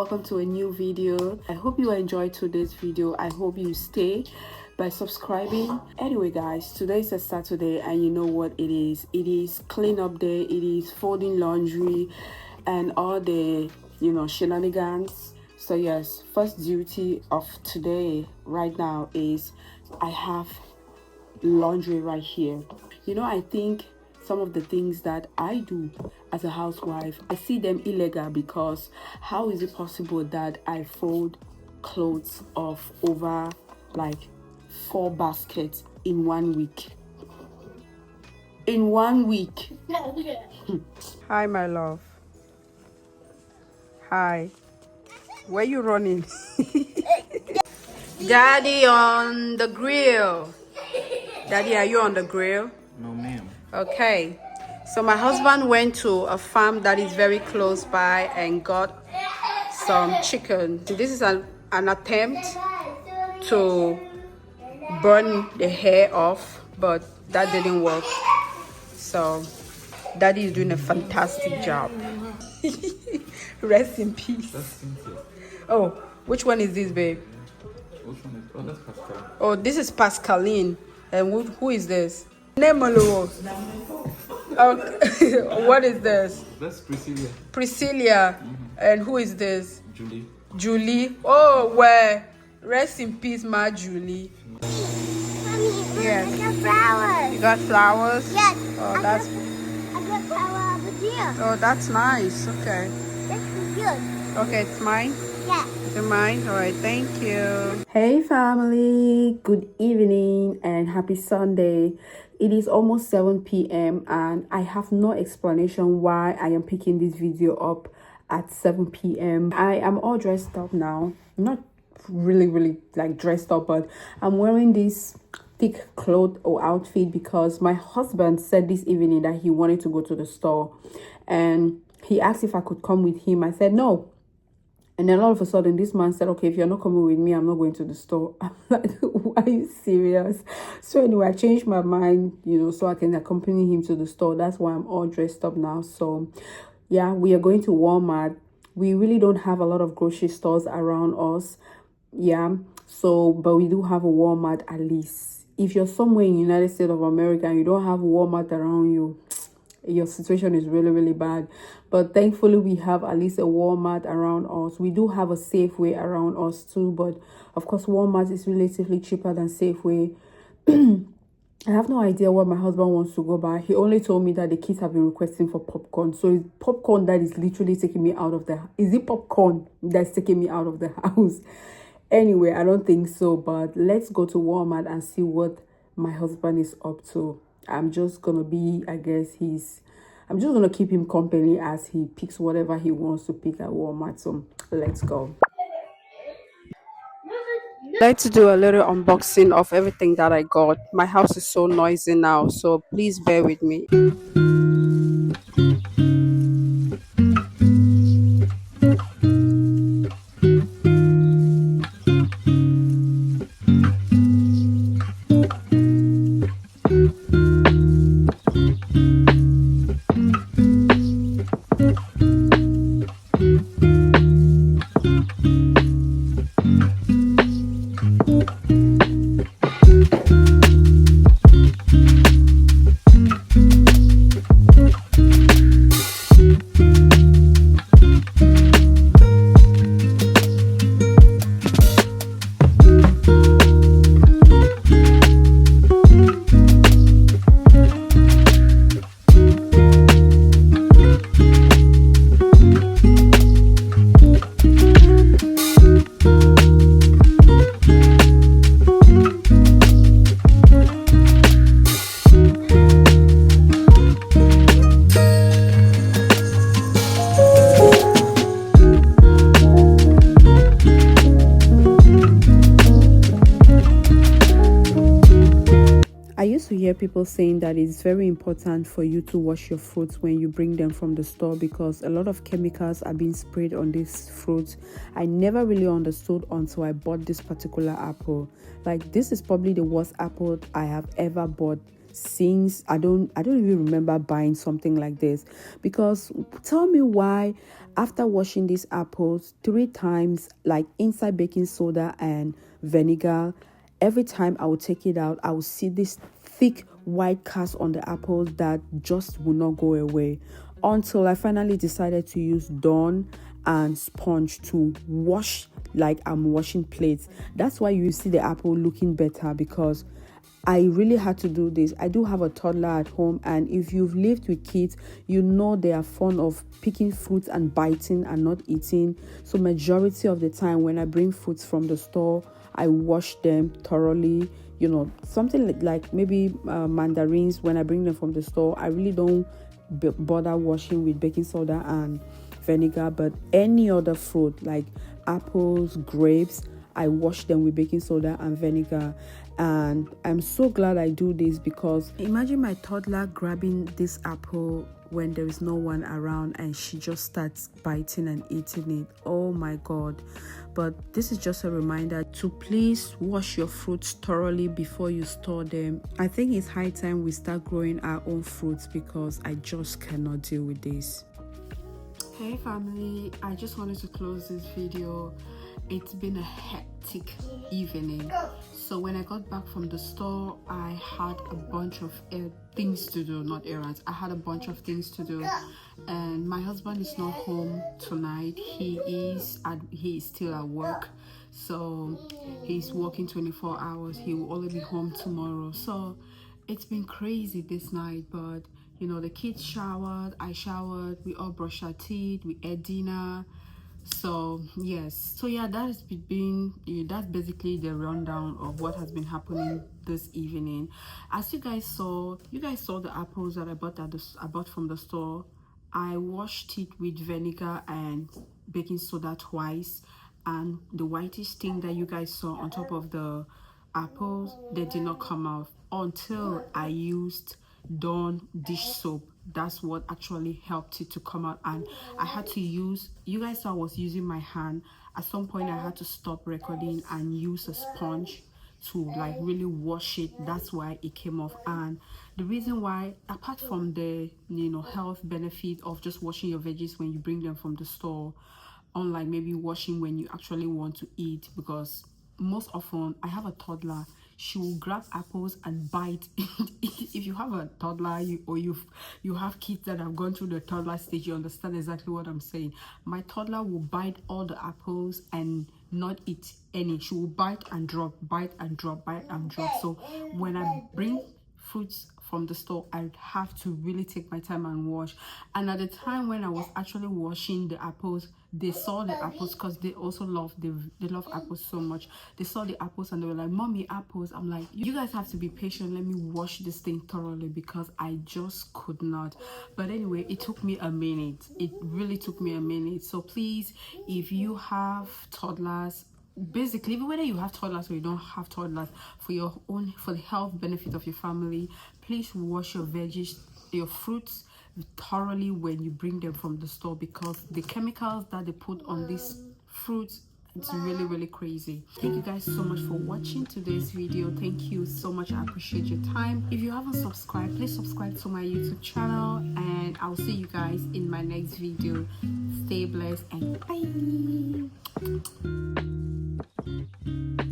welcome to a new video. I hope you enjoyed today's video. I hope you stay by subscribing. Anyway guys, today is a Saturday and you know what it is. It is cleanup day, it is folding laundry and all the shenanigans. So yes, first duty of today right now is I have laundry right here. I think some of the things that I do as a housewife, I see them illegal, because how is it possible that I fold clothes of over like 4 baskets in 1 week? In 1 week. Hi my love. Hi. Where you running? Daddy on the grill. Daddy, are you on the grill? No, ma'am. Okay. So my husband went to a farm that is very close by and got some chicken. This is an attempt to burn the hair off, but that didn't work. So Daddy is doing a fantastic job. Rest in peace. Oh, which one is this, babe? Which one is? Oh, that's Pascal. Oh, this is Pascaline. And who is this? Nemolo. Okay. What is this? That's Priscilla. Priscilla. And who is this? Julie. Julie. Oh, where? Rest in peace, my Julie. Mommy, Yes. I got flowers. You got flowers? Yes. Oh, I that's got flower over here. oh, that's nice. Okay. That's good. Okay, it's mine. Yeah. Is it mine? All right, thank you. Hey family, good evening and happy Sunday. It is almost 7 p.m. and I have no explanation why I am picking this video up at 7 p.m. I am all dressed up now. Not really like dressed up, but I'm wearing this thick cloth or outfit because my husband said this evening that he wanted to go to the store and he asked if I could come with him. I said no. And then all of a sudden, this man said, okay, if you're not coming with me, I'm not going to the store. I'm like, why are you serious? So anyway, I changed my mind, so I can accompany him to the store. That's why I'm all dressed up now. So yeah, we are going to Walmart. We really don't have a lot of grocery stores around us. Yeah. So, but we do have a Walmart at least. If you're somewhere in the United States of America and you don't have a Walmart around you, your situation is really bad. But thankfully we have at least a Walmart around us. We do have a Safeway around us too, but of course Walmart is relatively cheaper than Safeway. I have no idea what my husband wants to go buy. He only told me that the kids have been requesting for popcorn. So it's popcorn that is literally taking me out of the is it popcorn that's taking me out of the house? Anyway, I don't think so, but let's go to Walmart and see what my husband is up to. I'm just gonna be, I'm just gonna keep him company as he picks whatever he wants to pick at Walmart. So let's go. Let's do a little unboxing of everything that I got. My house is so noisy now, so please bear with me. To hear people saying that it's very important for you to wash your fruits when you bring them from the store because a lot of chemicals are being sprayed on these fruits. I never really understood until I bought this particular apple. Like, this is probably the worst apple I have ever bought. since I don't even remember buying something like this. Because tell me why, after washing these apples 3 times, like inside baking soda and vinegar, every time I would take it out, I would see this thick white cast on the apples that just will not go away, until I finally decided to use Dawn and sponge to wash like I'm washing plates. That's why you see the apple looking better, because I really had to do this. I do have a toddler at home, and if you've lived with kids, you know they are fond of picking fruits and biting and not eating. So majority of the time when I bring fruits from the store, I wash them thoroughly. Something like maybe mandarins, when I bring them from the store, I really don't bother washing with baking soda and vinegar. But any other fruit like apples, grapes, I wash them with baking soda and vinegar. And I'm so glad I do this, because imagine my toddler grabbing this apple when there is no one around and she just starts biting and eating it. Oh my God. But this is just a reminder to please wash your fruits thoroughly before you store them. I think it's high time we start growing our own fruits, because I just cannot deal with this. Hey family, I just wanted to close this video. It's been a hectic evening. So when I got back from the store, I had a bunch of things to do, not errands. I had a bunch of things to do, and my husband is not home tonight. He is still at work, so he's working 24 hours. He will only be home tomorrow. So it's been crazy this night, but the kids showered, I showered, we all brushed our teeth, we ate dinner. So yes, so yeah, that's basically the rundown of what has been happening this evening. As you guys saw the apples that I bought from the store. I washed it with vinegar and baking soda twice, and the whitish thing that you guys saw on top of the apples, they did not come off until I used Dawn dish soap. That's what actually helped it to come out. And I had to use, you guys saw I was using my hand. At some point I had to stop recording and use a sponge to like really wash it. That's why it came off. And the reason why, apart from the health benefit of just washing your veggies when you bring them from the store, unlike maybe washing when you actually want to eat, because most often I have a toddler, she will grab apples and bite. If you have a toddler, you have kids that have gone through the toddler stage, you understand exactly what I'm saying. My toddler will bite all the apples and not eat any. She will bite and drop, bite and drop, bite and drop. So when I bring fruits from the store, I have to really take my time and wash. And at the time when I was actually washing the apples, they saw the apples, because they also they love apples so much. They saw the apples and they were like, "Mommy, apples." I'm like, you guys have to be patient, let me wash this thing thoroughly, because I just could not. But anyway, it took me a minute. It really took me a minute. So please, if you have toddlers, basically whether you have toddlers or you don't have toddlers, for the health benefit of your family, please wash your veggies, your fruits thoroughly when you bring them from the store, because the chemicals that they put on these fruits, it's really, really crazy. Thank you guys so much for watching today's video. Thank you so much. I appreciate your time. If you haven't subscribed, please subscribe to my YouTube channel, and I'll see you guys in my next video. Stay blessed and bye.